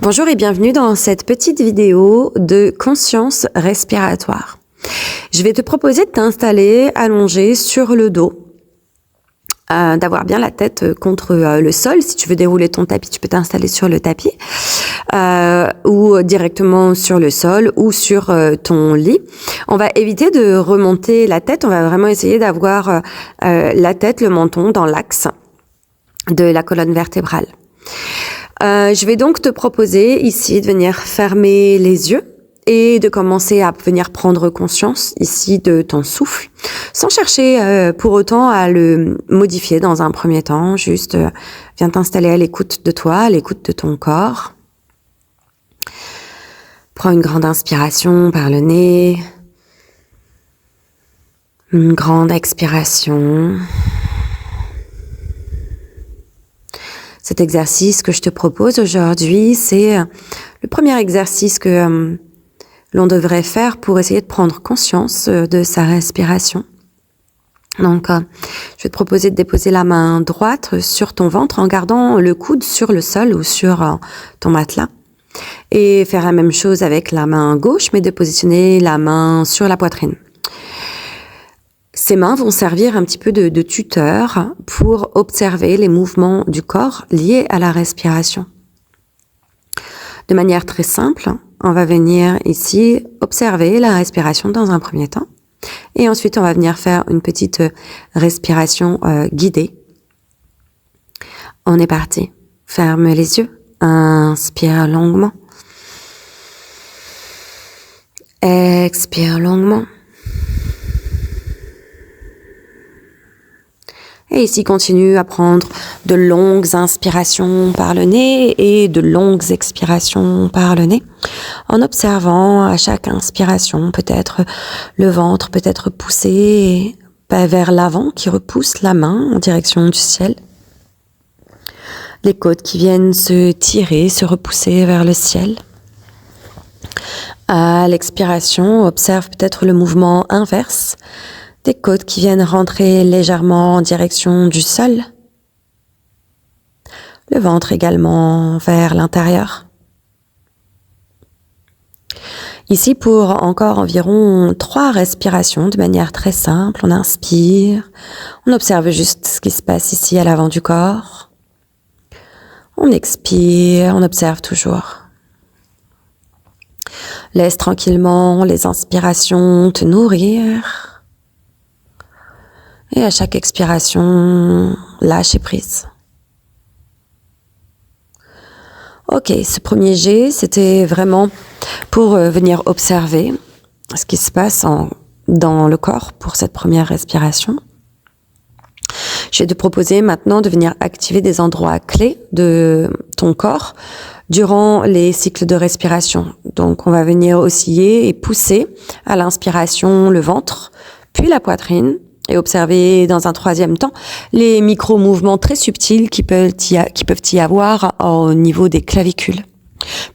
Bonjour et bienvenue dans cette petite vidéo de conscience respiratoire. Je vais te proposer de t'installer allongé sur le dos, d'avoir bien la tête contre le sol. Si tu veux dérouler ton tapis, tu peux t'installer sur le tapis ou directement sur le sol ou sur ton lit. On va éviter de remonter la tête, on va vraiment essayer d'avoir la tête, le menton dans l'axe de la colonne vertébrale. Je vais donc te proposer ici de venir fermer les yeux et de commencer à venir prendre conscience ici de ton souffle, sans chercher pour autant à le modifier dans un premier temps. Juste viens t'installer à l'écoute de toi, à l'écoute de ton corps. Prends une grande inspiration par le nez, une grande expiration. Cet exercice que je te propose aujourd'hui, c'est le premier exercice que l'on devrait faire pour essayer de prendre conscience de sa respiration. Donc, je vais te proposer de déposer la main droite sur ton ventre en gardant le coude sur le sol ou sur ton matelas. Et faire la même chose avec la main gauche, mais de positionner la main sur la poitrine. Ces mains vont servir un petit peu de tuteur pour observer les mouvements du corps liés à la respiration. De manière très simple, on va venir ici observer la respiration dans un premier temps. Et ensuite, on va venir faire une petite respiration guidée. On est parti. Ferme les yeux. Inspire longuement. Expire longuement. Et ici, continue à prendre de longues inspirations par le nez et de longues expirations par le nez, en observant à chaque inspiration peut-être le ventre peut-être poussé vers l'avant qui repousse la main en direction du ciel. Les côtes qui viennent se tirer, se repousser vers le ciel. À l'expiration, observe peut-être le mouvement inverse, des côtes qui viennent rentrer légèrement en direction du sol. Le ventre également vers l'intérieur. Ici, pour encore environ 3 respirations de manière très simple, on inspire, on observe juste ce qui se passe ici à l'avant du corps. On expire, on observe toujours. Laisse tranquillement les inspirations te nourrir. Et à chaque expiration, lâche prise. Ok, ce premier jet, c'était vraiment pour venir observer ce qui se passe dans le corps pour cette première respiration. Je vais te proposer maintenant de venir activer des endroits clés de ton corps durant les cycles de respiration. Donc, on va venir osciller et pousser à l'inspiration le ventre, puis la poitrine, et observer dans un troisième temps les micro-mouvements très subtils qui peuvent y avoir au niveau des clavicules.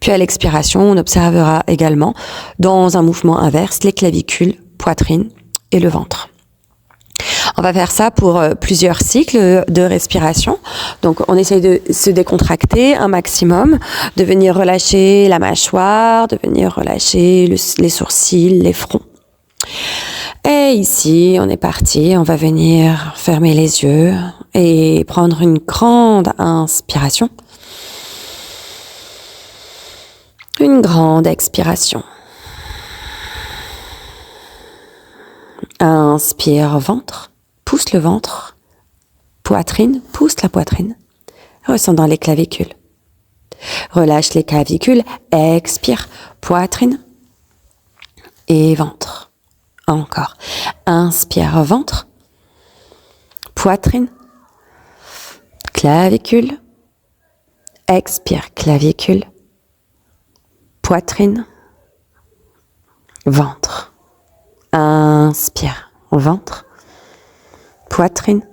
Puis à l'expiration, on observera également dans un mouvement inverse les clavicules, poitrine et le ventre. On va faire ça pour plusieurs cycles de respiration. Donc, on essaye de se décontracter un maximum, de venir relâcher la mâchoire, de venir relâcher les sourcils, les fronts. Et ici, on est parti, on va venir fermer les yeux et prendre une grande inspiration. Une grande expiration. Inspire ventre, pousse le ventre. Poitrine, pousse la poitrine. Ressens dans les clavicules. Relâche les clavicules, expire, poitrine et ventre. Encore. Inspire ventre, poitrine, clavicule, expire clavicule, poitrine, ventre. Inspire ventre, poitrine,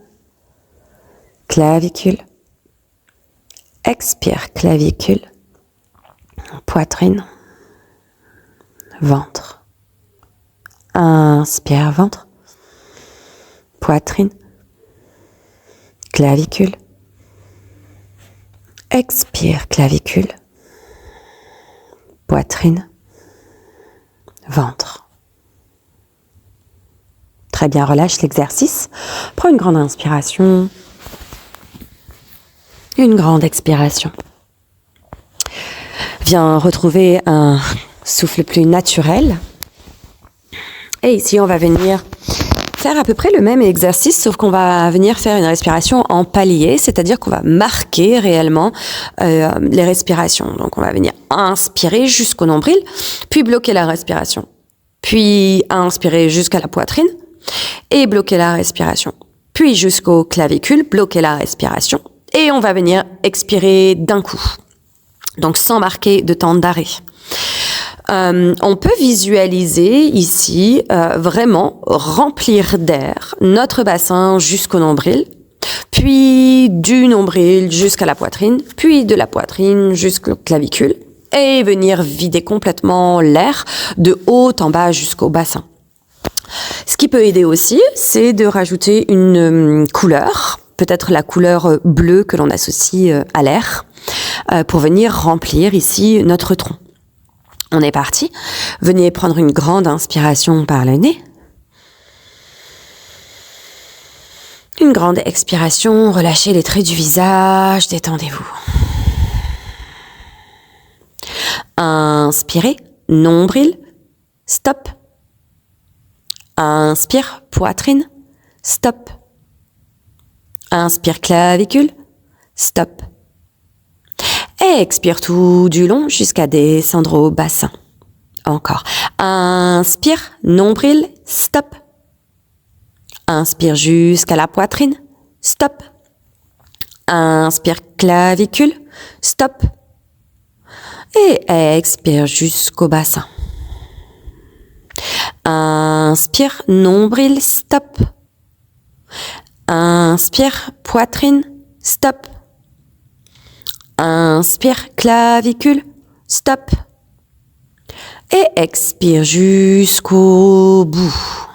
clavicule, expire clavicule, poitrine, ventre. Inspire ventre, poitrine, clavicule, expire clavicule, poitrine, ventre. Très bien, relâche l'exercice. Prends une grande inspiration, une grande expiration. Viens retrouver un souffle plus naturel. Et ici, on va venir faire à peu près le même exercice, sauf qu'on va venir faire une respiration en palier, c'est-à-dire qu'on va marquer réellement les respirations. Donc, on va venir inspirer jusqu'au nombril, puis bloquer la respiration. Puis inspirer jusqu'à la poitrine et bloquer la respiration. Puis jusqu'aux clavicules, bloquer la respiration. Et on va venir expirer d'un coup. Donc, sans marquer de temps d'arrêt. On peut visualiser ici vraiment remplir d'air notre bassin jusqu'au nombril, puis du nombril jusqu'à la poitrine, puis de la poitrine jusqu'au clavicule, et venir vider complètement l'air de haut en bas jusqu'au bassin. Ce qui peut aider aussi, c'est de rajouter une couleur, peut-être la couleur bleue que l'on associe à l'air, pour venir remplir ici notre tronc. On est parti. Venez prendre une grande inspiration par le nez. Une grande expiration, relâchez les traits du visage, détendez-vous. Inspirez, nombril, stop. Inspire, poitrine, stop. Inspire, clavicule, stop. Et expire tout du long jusqu'à descendre au bassin. Encore. Inspire, nombril, stop. Inspire jusqu'à la poitrine, stop. Inspire, clavicule, stop. Et expire jusqu'au bassin. Inspire, nombril, stop. Inspire, poitrine, stop. Inspire, clavicule, stop. Et expire jusqu'au bout.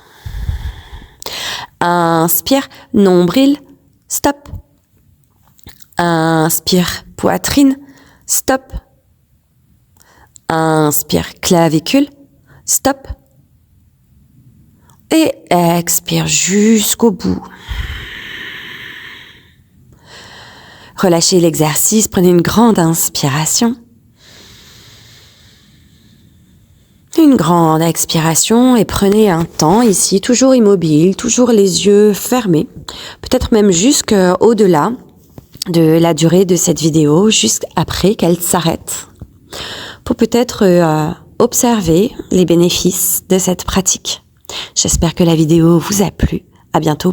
Inspire, nombril, stop. Inspire, poitrine, stop. Inspire, clavicule, stop. Et expire jusqu'au bout. Relâchez l'exercice, prenez une grande inspiration. Une grande expiration et prenez un temps ici, toujours immobile, toujours les yeux fermés. Peut-être même jusqu'au-delà de la durée de cette vidéo, juste après qu'elle s'arrête. Pour peut-être observer les bénéfices de cette pratique. J'espère que la vidéo vous a plu. À bientôt.